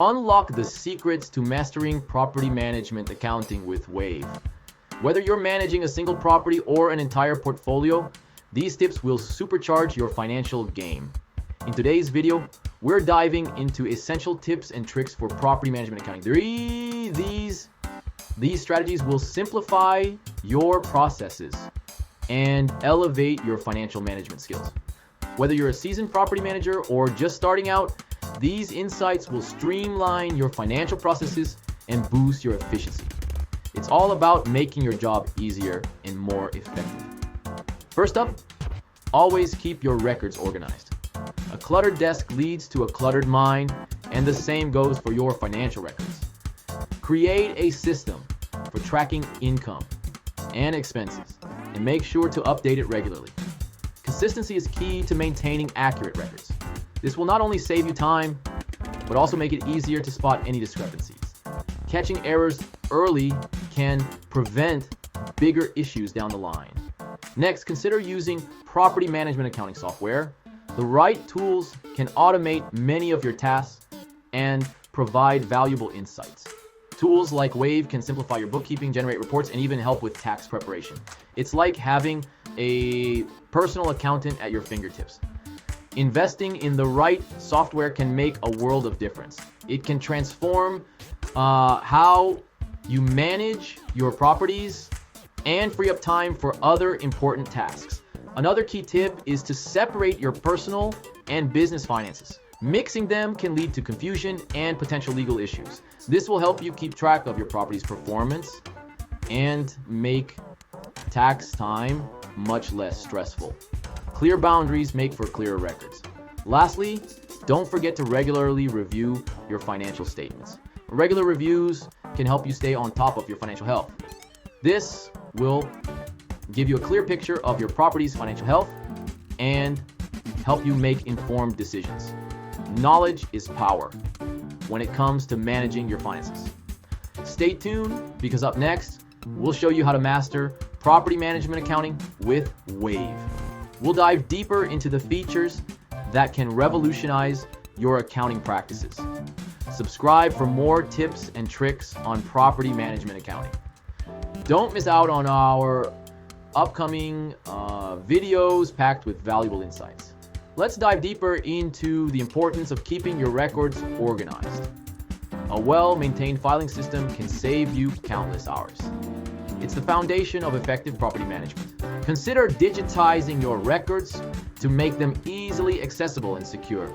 Unlock the secrets to mastering property management accounting with Wave. Whether you're managing a single property or an entire portfolio, these tips will supercharge your financial game. In today's video, we're diving into essential tips and tricks for property management accounting. These strategies will simplify your processes and elevate your financial management skills. Whether you're a seasoned property manager or just starting out, these insights will streamline your financial processes and boost your efficiency. It's all about making your job easier and more effective. First up, always keep your records organized. A cluttered desk leads to a cluttered mind, and the same goes for your financial records. Create a system for tracking income and expenses, and make sure to update it regularly. Consistency is key to maintaining accurate records. This will not only save you time, but also make it easier to spot any discrepancies. Catching errors early can prevent bigger issues down the line. Next, consider using property management accounting software. The right tools can automate many of your tasks and provide valuable insights. Tools like Wave can simplify your bookkeeping, generate reports, and even help with tax preparation. It's like having a personal accountant at your fingertips. Investing in the right software can make a world of difference. It can transform how you manage your properties and free up time for other important tasks. Another key tip is to separate your personal and business finances. Mixing them can lead to confusion and potential legal issues. This will help you keep track of your property's performance and make tax time much less stressful. Clear boundaries make for clearer records. Lastly, don't forget to regularly review your financial statements. Regular reviews can help you stay on top of your financial health. This will give you a clear picture of your property's financial health and help you make informed decisions. Knowledge is power when it comes to managing your finances. Stay tuned, because up next, we'll show you how to master property management accounting with Wave. We'll dive deeper into the features that can revolutionize your accounting practices. Subscribe for more tips and tricks on property management accounting. Don't miss out on our upcoming videos packed with valuable insights. Let's dive deeper into the importance of keeping your records organized. A well-maintained filing system can save you countless hours. It's the foundation of effective property management. Consider digitizing your records to make them easily accessible and secure.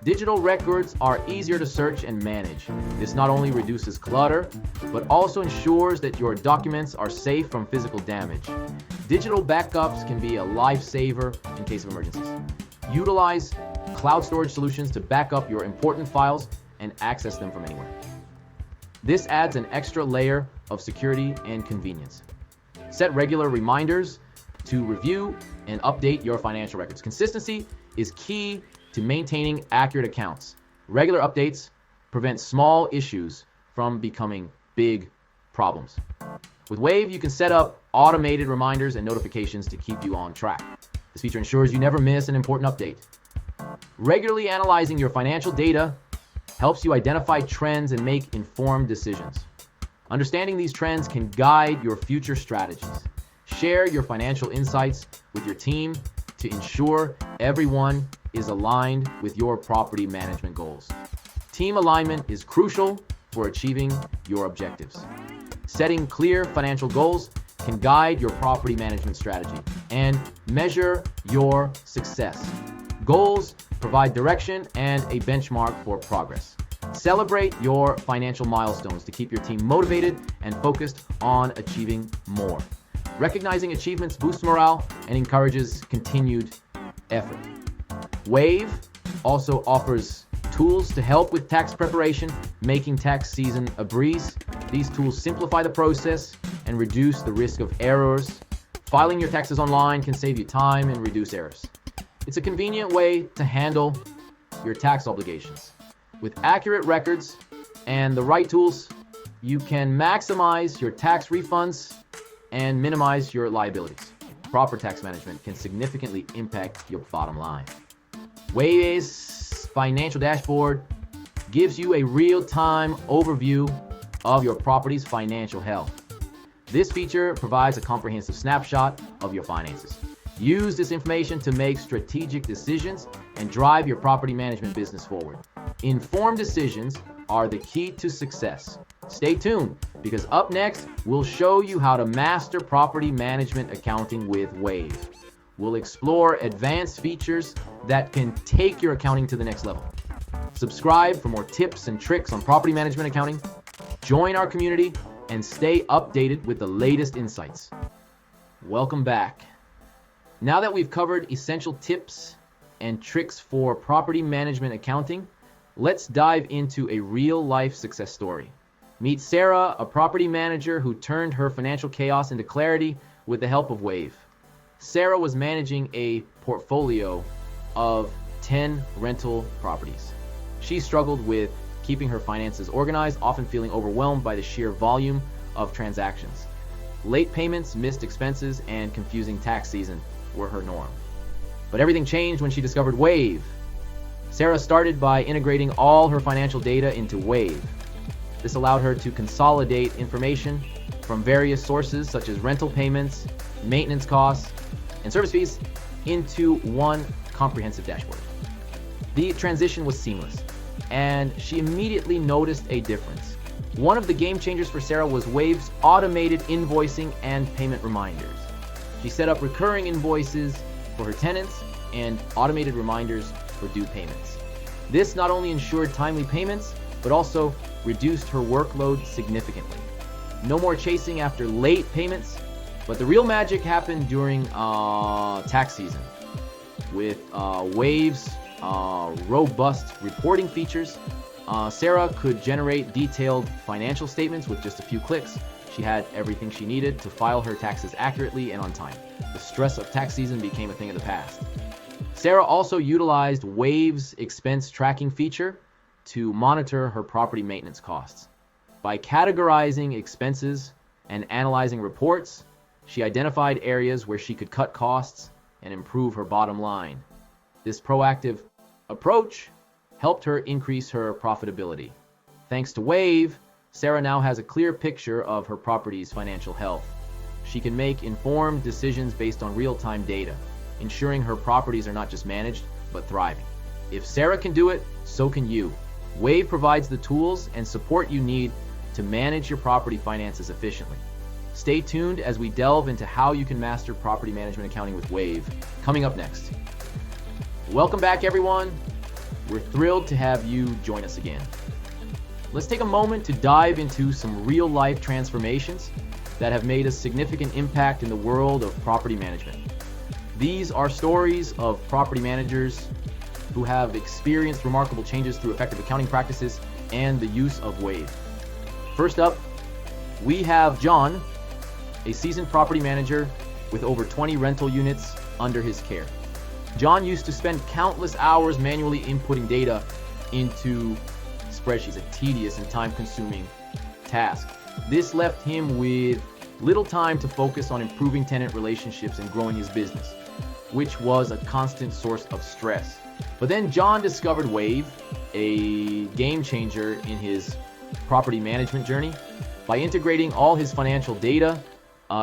Digital records are easier to search and manage. This not only reduces clutter, but also ensures that your documents are safe from physical damage. Digital backups can be a lifesaver in case of emergencies. Utilize cloud storage solutions to back up your important files and access them from anywhere. This adds an extra layer of security and convenience. Set regular reminders to review and update your financial records. Consistency is key to maintaining accurate accounts. Regular updates prevent small issues from becoming big problems. With Wave, you can set up automated reminders and notifications to keep you on track. This feature ensures you never miss an important update. Regularly analyzing your financial data helps you identify trends and make informed decisions. Understanding these trends can guide your future strategies. Share your financial insights with your team to ensure everyone is aligned with your property management goals. Team alignment is crucial for achieving your objectives. Setting clear financial goals can guide your property management strategy and measure your success. Goals provide direction and a benchmark for progress. Celebrate your financial milestones to keep your team motivated and focused on achieving more. Recognizing achievements boosts morale and encourages continued effort. Wave also offers tools to help with tax preparation, making tax season a breeze. These tools simplify the process and reduce the risk of errors. Filing your taxes online can save you time and reduce errors. It's a convenient way to handle your tax obligations. With accurate records and the right tools, you can maximize your tax refunds and minimize your liabilities. Proper tax management can significantly impact your bottom line. Wave's financial dashboard gives you a real-time overview of your property's financial health. This feature provides a comprehensive snapshot of your finances. Use this information to make strategic decisions and drive your property management business forward. Informed decisions are the key to success. Stay tuned, because up next, we'll show you how to master property management accounting with Wave. We'll explore advanced features that can take your accounting to the next level. Subscribe for more tips and tricks on property management accounting. Join our community and stay updated with the latest insights. Welcome back. Now that we've covered essential tips and tricks for property management accounting, let's dive into a real-life success story. Meet Sarah, a property manager who turned her financial chaos into clarity with the help of Wave. Sarah was managing a portfolio of 10 rental properties. She struggled with keeping her finances organized, often feeling overwhelmed by the sheer volume of transactions. Late payments, missed expenses, and confusing tax season were her norm. But everything changed when she discovered Wave. Sarah started by integrating all her financial data into Wave. This allowed her to consolidate information from various sources such as rental payments, maintenance costs, and service fees into one comprehensive dashboard. The transition was seamless, and she immediately noticed a difference. One of the game changers for Sarah was Wave's automated invoicing and payment reminders. She set up recurring invoices for her tenants and automated reminders for due payments. This not only ensured timely payments, but also reduced her workload significantly. No more chasing after late payments, but the real magic happened during tax season. With Wave's robust reporting features, Sarah could generate detailed financial statements with just a few clicks. She had everything she needed to file her taxes accurately and on time. The stress of tax season became a thing of the past. Sarah also utilized Wave's expense tracking feature to monitor her property maintenance costs. By categorizing expenses and analyzing reports, she identified areas where she could cut costs and improve her bottom line. This proactive approach helped her increase her profitability. Thanks to Wave, Sarah now has a clear picture of her property's financial health. She can make informed decisions based on real-time data, ensuring her properties are not just managed, but thriving. If Sarah can do it, so can you. Wave provides the tools and support you need to manage your property finances efficiently. Stay tuned as we delve into how you can master property management accounting with Wave, coming up next. Welcome back, everyone. We're thrilled to have you join us again. Let's take a moment to dive into some real-life transformations that have made a significant impact in the world of property management. These are stories of property managers who have experienced remarkable changes through effective accounting practices and the use of Wave. First up, we have John, a seasoned property manager with over 20 rental units under his care. John used to spend countless hours manually inputting data into spreadsheets, a tedious and time-consuming task. This left him with little time to focus on improving tenant relationships and growing his business, which was a constant source of stress. But then John discovered Wave, a game changer in his property management journey. By integrating all his financial data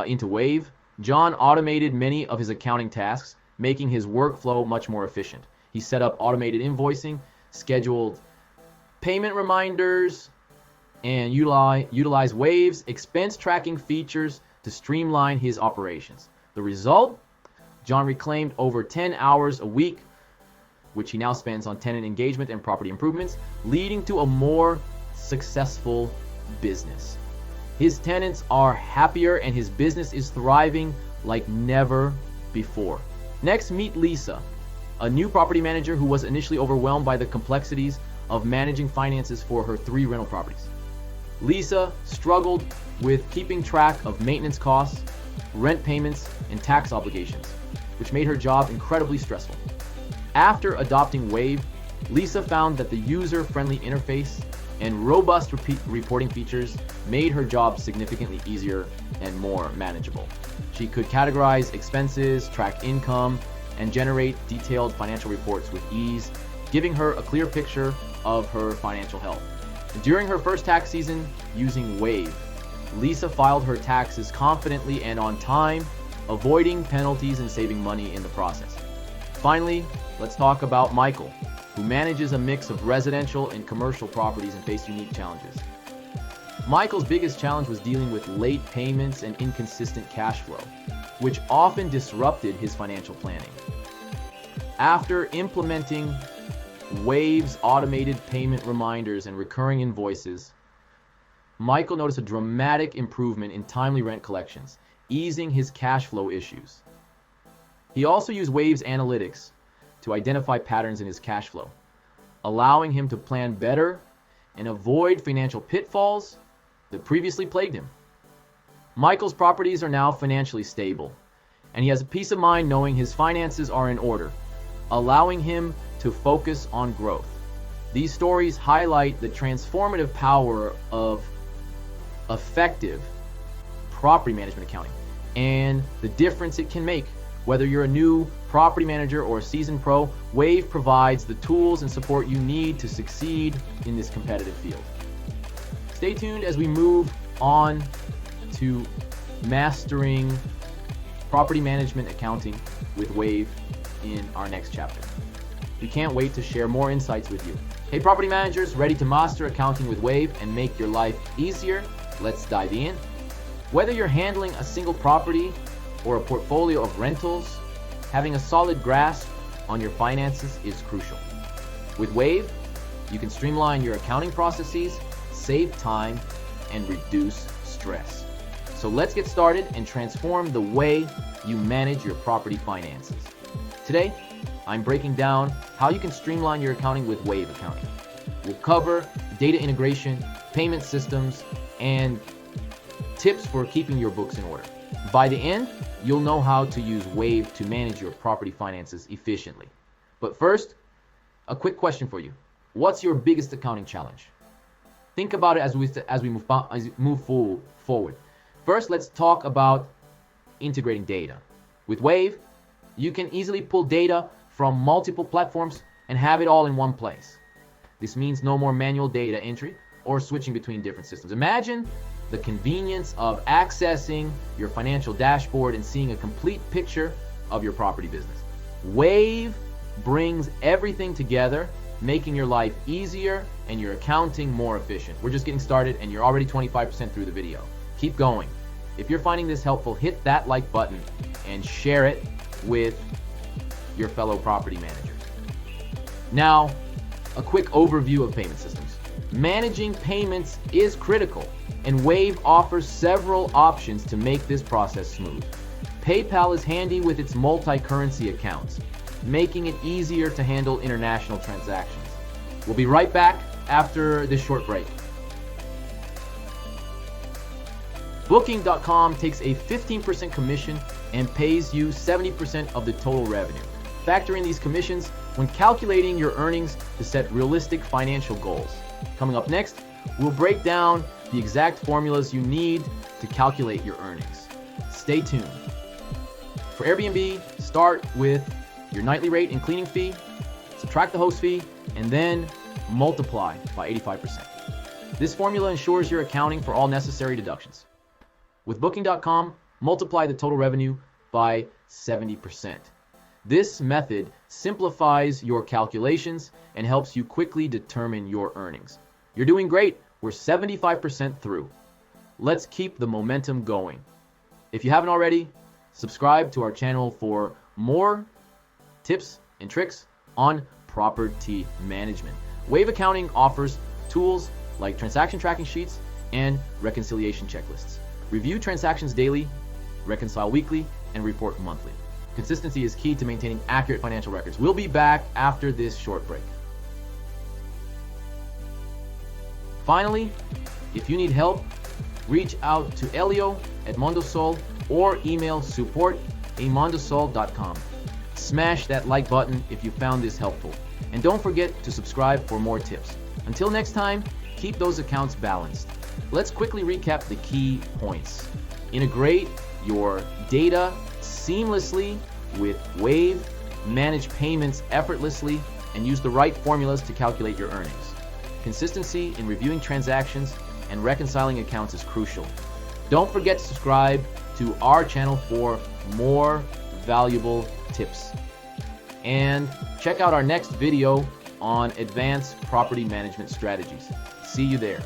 into Wave, John automated many of his accounting tasks, making his workflow much more efficient. He set up automated invoicing, scheduled payment reminders, and utilize Wave's expense tracking features to streamline his operations. The result? John reclaimed over 10 hours a week, which he now spends on tenant engagement and property improvements, leading to a more successful business. His tenants are happier and his business is thriving like never before. Next, meet Lisa, a new property manager who was initially overwhelmed by the complexities of managing finances for her 3 rental properties. Lisa struggled with keeping track of maintenance costs, rent payments, and tax obligations, which made her job incredibly stressful. After adopting Wave, Lisa found that the user-friendly interface and robust reporting features made her job significantly easier and more manageable. She could categorize expenses, track income, and generate detailed financial reports with ease giving her a clear picture of her financial health. During her first tax season using Wave, Lisa filed her taxes confidently and on time, avoiding penalties and saving money in the process. Finally, let's talk about Michael, who manages a mix of residential and commercial properties and faced unique challenges. Michael's biggest challenge was dealing with late payments and inconsistent cash flow, which often disrupted his financial planning. After implementing Wave's automated payment reminders and recurring invoices, Michael noticed a dramatic improvement in timely rent collections, easing his cash flow issues. He also used Wave's analytics to identify patterns in his cash flow, allowing him to plan better and avoid financial pitfalls that previously plagued him. Michael's properties are now financially stable, and he has a peace of mind knowing his finances are in order, allowing him to focus on growth. These stories highlight the transformative power of effective property management accounting and the difference it can make. Whether you're a new property manager or a seasoned pro, Wave provides the tools and support you need to succeed in this competitive field. Stay tuned as we move on to mastering property management accounting with Wave in our next chapter. We can't wait to share more insights with you. Hey property managers, ready to master accounting with Wave and make your life easier? Let's dive in. Whether you're handling a single property or a portfolio of rentals, having a solid grasp on your finances is crucial. With Wave, you can streamline your accounting processes, save time, and reduce stress. So let's get started and transform the way you manage your property finances. Today, I'm breaking down how you can streamline your accounting with Wave Accounting. We'll cover data integration, payment systems, and tips for keeping your books in order. By the end, you'll know how to use Wave to manage your property finances efficiently. But first, a quick question for you. What's your biggest accounting challenge? Think about it as we move forward. First, let's talk about integrating data. With Wave, you can easily pull data from multiple platforms and have it all in one place. This means no more manual data entry or switching between different systems. Imagine the convenience of accessing your financial dashboard and seeing a complete picture of your property business. Wave brings everything together, making your life easier and your accounting more efficient. We're just getting started and you're already 25% through the video. Keep going. If you're finding this helpful, hit that like button and share it with your fellow property managers. Now, a quick overview of payment systems. Managing payments is critical, and Wave offers several options to make this process smooth. PayPal is handy with its multi-currency accounts, making it easier to handle international transactions. We'll be right back after this short break. Booking.com takes a 15% commission and pays you 70% of the total revenue. Factor in these commissions when calculating your earnings to set realistic financial goals. Coming up next, we'll break down the exact formulas you need to calculate your earnings. Stay tuned. For Airbnb, start with your nightly rate and cleaning fee, subtract the host fee, and then multiply by 85%. This formula ensures you're accounting for all necessary deductions. With Booking.com, multiply the total revenue by 70%. This method simplifies your calculations and helps you quickly determine your earnings. You're doing great. We're 75% through. Let's keep the momentum going. If you haven't already, subscribe to our channel for more tips and tricks on property management. Wave Accounting offers tools like transaction tracking sheets and reconciliation checklists. Review transactions daily, reconcile weekly, and report monthly. Consistency is key to maintaining accurate financial records. We'll be back after this short break. Finally, if you need help, reach out to Elio at Mondosol or email support@mondosol.com. Smash that like button if you found this helpful. And don't forget to subscribe for more tips. Until next time, keep those accounts balanced. Let's quickly recap the key points. Integrate your data seamlessly with Wave, manage payments effortlessly, and use the right formulas to calculate your earnings. Consistency in reviewing transactions and reconciling accounts is crucial. Don't forget to subscribe to our channel for more valuable tips. And check out our next video on advanced property management strategies. See you there.